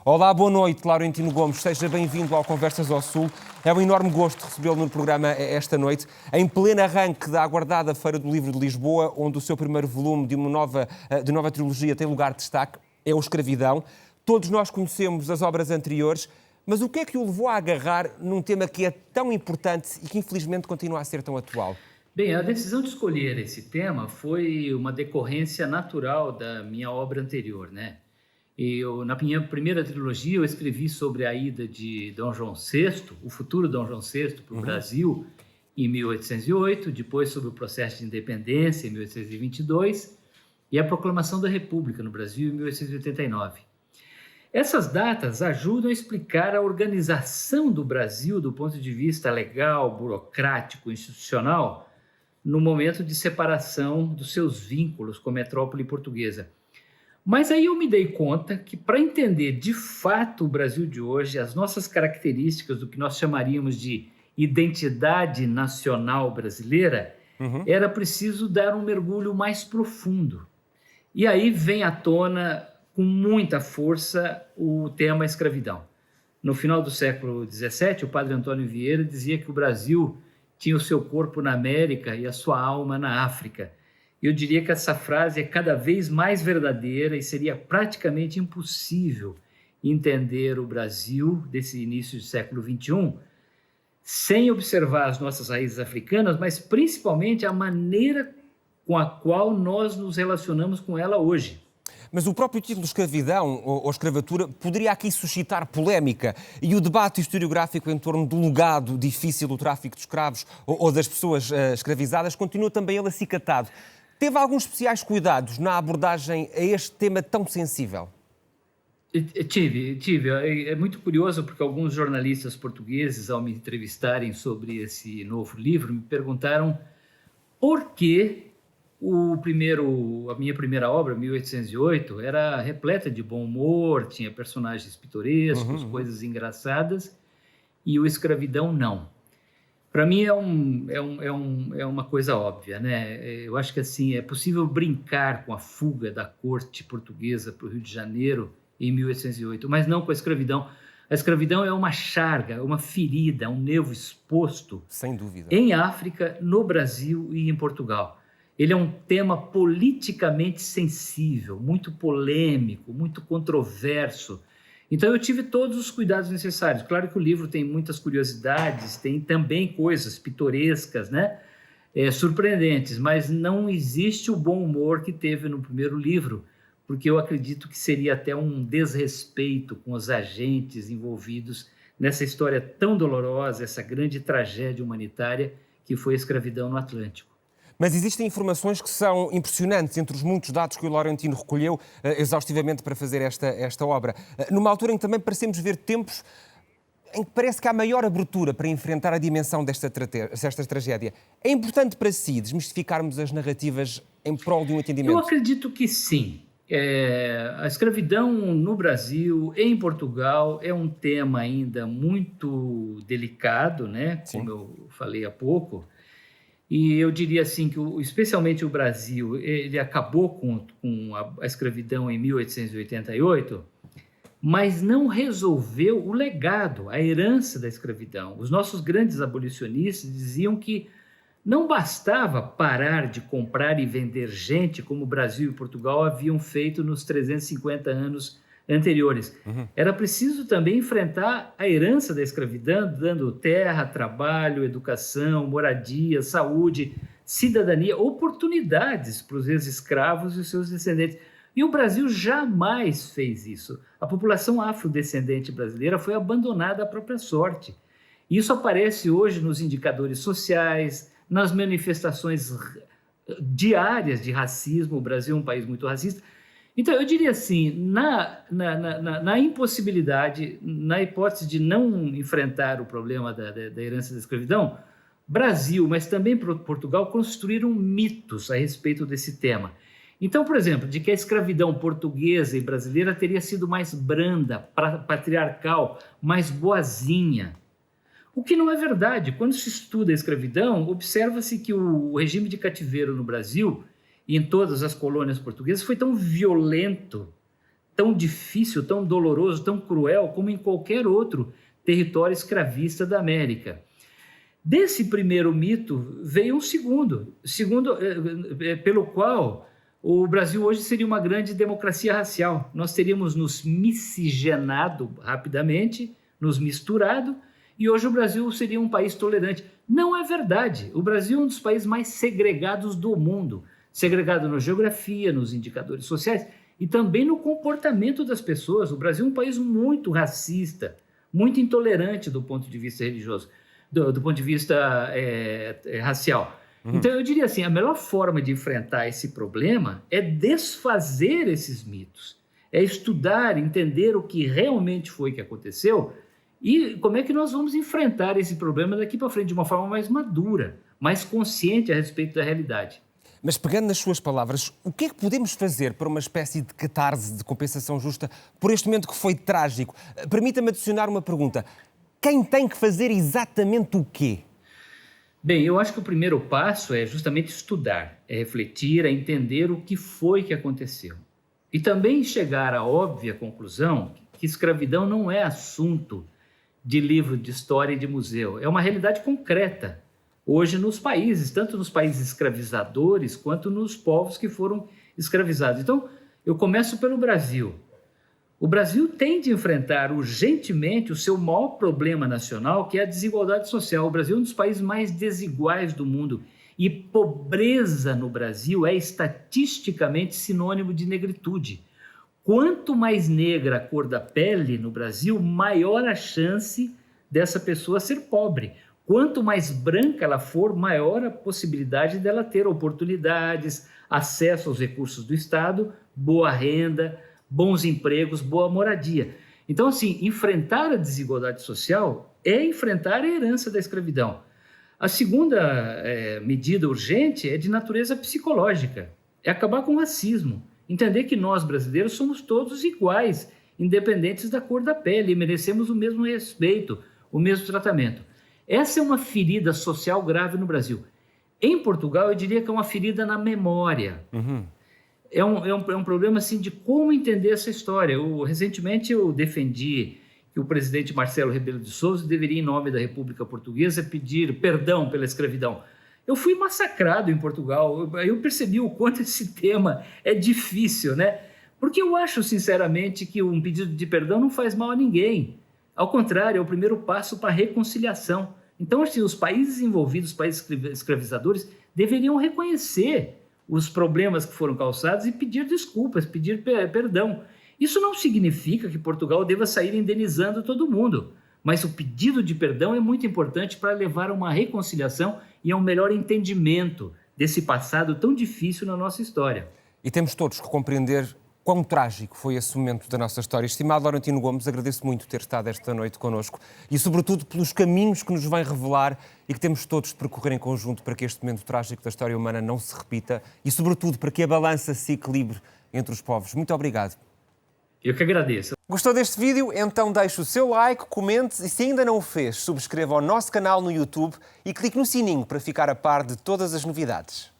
Olá, boa noite, Laurentino Gomes. Seja bem-vindo ao Conversas ao Sul. É um enorme gosto recebê-lo no programa esta noite, em pleno arranque da aguardada Feira do Livro de Lisboa, onde o seu primeiro volume de nova trilogia tem lugar de destaque, é o Escravidão. Todos nós conhecemos as obras anteriores, mas o que é que o levou a agarrar num tema que é tão importante e que infelizmente continua a ser tão atual? Bem, a decisão de escolher esse tema foi uma decorrência natural da minha obra anterior, né? Na minha primeira trilogia, eu escrevi sobre a ida de Dom João VI, o futuro Dom João VI, para o Brasil, em 1808, depois sobre o processo de independência, em 1822, e a proclamação da República no Brasil, em 1889. Essas datas ajudam a explicar a organização do Brasil do ponto de vista legal, burocrático, institucional, no momento de separação dos seus vínculos com a metrópole portuguesa. Mas aí eu me dei conta que, para entender de fato o Brasil de hoje, as nossas características do que nós chamaríamos de identidade nacional brasileira, era preciso dar um mergulho mais profundo. E aí vem à tona, com muita força, o tema escravidão. No final do século XVII, o padre Antônio Vieira dizia que o Brasil tinha o seu corpo na América e a sua alma na África. Eu diria que essa frase é cada vez mais verdadeira e seria praticamente impossível entender o Brasil desse início do século XXI sem observar as nossas raízes africanas, mas principalmente a maneira com a qual nós nos relacionamos com ela hoje. Mas o próprio título Escravidão ou Escravatura poderia aqui suscitar polémica e o debate historiográfico em torno do legado difícil do tráfico de escravos ou das pessoas escravizadas continua também ele acicatado. Teve alguns especiais cuidados na abordagem a este tema tão sensível? Tive. É muito curioso porque alguns jornalistas portugueses, ao me entrevistarem sobre esse novo livro, me perguntaram por que a minha primeira obra, 1808, era repleta de bom humor, tinha personagens pitorescos, coisas engraçadas, e o Escravidão não. Para mim é uma coisa óbvia, né? Eu acho que assim, é possível brincar com a fuga da corte portuguesa para o Rio de Janeiro em 1808, mas não com a escravidão. A escravidão é uma charga, uma ferida, um nervo exposto, sem dúvida, em África, no Brasil e em Portugal. Ele é um tema politicamente sensível, muito polêmico, muito controverso. Então eu tive todos os cuidados necessários. Claro que o livro tem muitas curiosidades, tem também coisas pitorescas, né? Surpreendentes, mas não existe o bom humor que teve no primeiro livro, porque eu acredito que seria até um desrespeito com os agentes envolvidos nessa história tão dolorosa, essa grande tragédia humanitária que foi a escravidão no Atlântico. Mas existem informações que são impressionantes entre os muitos dados que o Laurentino recolheu exaustivamente para fazer esta obra. Numa altura em que também parecemos ver tempos em que parece que há maior abertura para enfrentar a dimensão desta tragédia. É importante para si desmistificarmos as narrativas em prol de um entendimento? Eu acredito que sim. A escravidão no Brasil, em Portugal, é um tema ainda muito delicado, né? Sim. Como eu falei há pouco. E eu diria assim que, especialmente o Brasil, ele acabou com a escravidão em 1888, mas não resolveu o legado, a herança da escravidão. Os nossos grandes abolicionistas diziam que não bastava parar de comprar e vender gente, como o Brasil e Portugal haviam feito nos 350 anos anteriores. Era preciso também enfrentar a herança da escravidão, dando terra, trabalho, educação, moradia, saúde, cidadania, oportunidades para os ex-escravos e os seus descendentes. E o Brasil jamais fez isso. A população afrodescendente brasileira foi abandonada à própria sorte. Isso aparece hoje nos indicadores sociais, nas manifestações diárias de racismo. O Brasil é um país muito racista. Então, eu diria assim, na impossibilidade, na hipótese de não enfrentar o problema da herança da escravidão, Brasil, mas também Portugal, construíram mitos a respeito desse tema. Então, por exemplo, de que a escravidão portuguesa e brasileira teria sido mais branda, patriarcal, mais boazinha. O que não é verdade. Quando se estuda a escravidão, observa-se que o regime de cativeiro no Brasil e em todas as colônias portuguesas foi tão violento, tão difícil, tão doloroso, tão cruel como em qualquer outro território escravista da América. Desse primeiro mito veio um segundo pelo qual o Brasil hoje seria uma grande democracia racial. Nós teríamos nos miscigenado rapidamente, nos misturado, e hoje o Brasil seria um país tolerante. Não é verdade. O Brasil é um dos países mais segregados do mundo. Segregado na geografia, nos indicadores sociais e também no comportamento das pessoas. O Brasil é um país muito racista, muito intolerante do ponto de vista religioso, do ponto de vista racial. Então, eu diria assim, a melhor forma de enfrentar esse problema é desfazer esses mitos, é estudar, entender o que realmente foi que aconteceu e como é que nós vamos enfrentar esse problema daqui para frente de uma forma mais madura, mais consciente a respeito da realidade. Mas pegando nas suas palavras, o que é que podemos fazer para uma espécie de catarse, de compensação justa, por este momento que foi trágico? Permita-me adicionar uma pergunta. Quem tem que fazer exatamente o quê? Bem, eu acho que o primeiro passo é justamente estudar, é refletir, é entender o que foi que aconteceu. E também chegar à óbvia conclusão que escravidão não é assunto de livro de história e de museu, é uma realidade concreta. Hoje nos países, tanto nos países escravizadores quanto nos povos que foram escravizados. Então, eu começo pelo Brasil. O Brasil tem de enfrentar urgentemente o seu maior problema nacional, que é a desigualdade social. O Brasil é um dos países mais desiguais do mundo e pobreza no Brasil é estatisticamente sinônimo de negritude. Quanto mais negra a cor da pele no Brasil, maior a chance dessa pessoa ser pobre. Quanto mais branca ela for, maior a possibilidade dela ter oportunidades, acesso aos recursos do Estado, boa renda, bons empregos, boa moradia. Então, assim, enfrentar a desigualdade social é enfrentar a herança da escravidão. A segunda medida urgente é de natureza psicológica, é acabar com o racismo, entender que nós, brasileiros, somos todos iguais, independentes da cor da pele, e merecemos o mesmo respeito, o mesmo tratamento. Essa é uma ferida social grave no Brasil. Em Portugal, eu diria que é uma ferida na memória. É um problema assim, de como entender essa história. Recentemente eu defendi que o presidente Marcelo Rebelo de Sousa deveria, em nome da República Portuguesa, pedir perdão pela escravidão. Eu fui massacrado em Portugal. Eu percebi o quanto esse tema é difícil, né? Porque eu acho, sinceramente, que um pedido de perdão não faz mal a ninguém. Ao contrário, é o primeiro passo para a reconciliação. Então, assim, os países envolvidos, os países escravizadores, deveriam reconhecer os problemas que foram causados e pedir desculpas, pedir perdão. Isso não significa que Portugal deva sair indenizando todo mundo, mas o pedido de perdão é muito importante para levar a uma reconciliação e a um melhor entendimento desse passado tão difícil na nossa história. E temos todos que compreender quão trágico foi esse momento da nossa história. Estimado Laurentino Gomes, agradeço muito ter estado esta noite connosco e, sobretudo, pelos caminhos que nos vem revelar e que temos todos de percorrer em conjunto para que este momento trágico da história humana não se repita e, sobretudo, para que a balança se equilibre entre os povos. Muito obrigado. Eu que agradeço. Gostou deste vídeo? Então deixe o seu like, comente e, se ainda não o fez, subscreva o nosso canal no YouTube e clique no sininho para ficar a par de todas as novidades.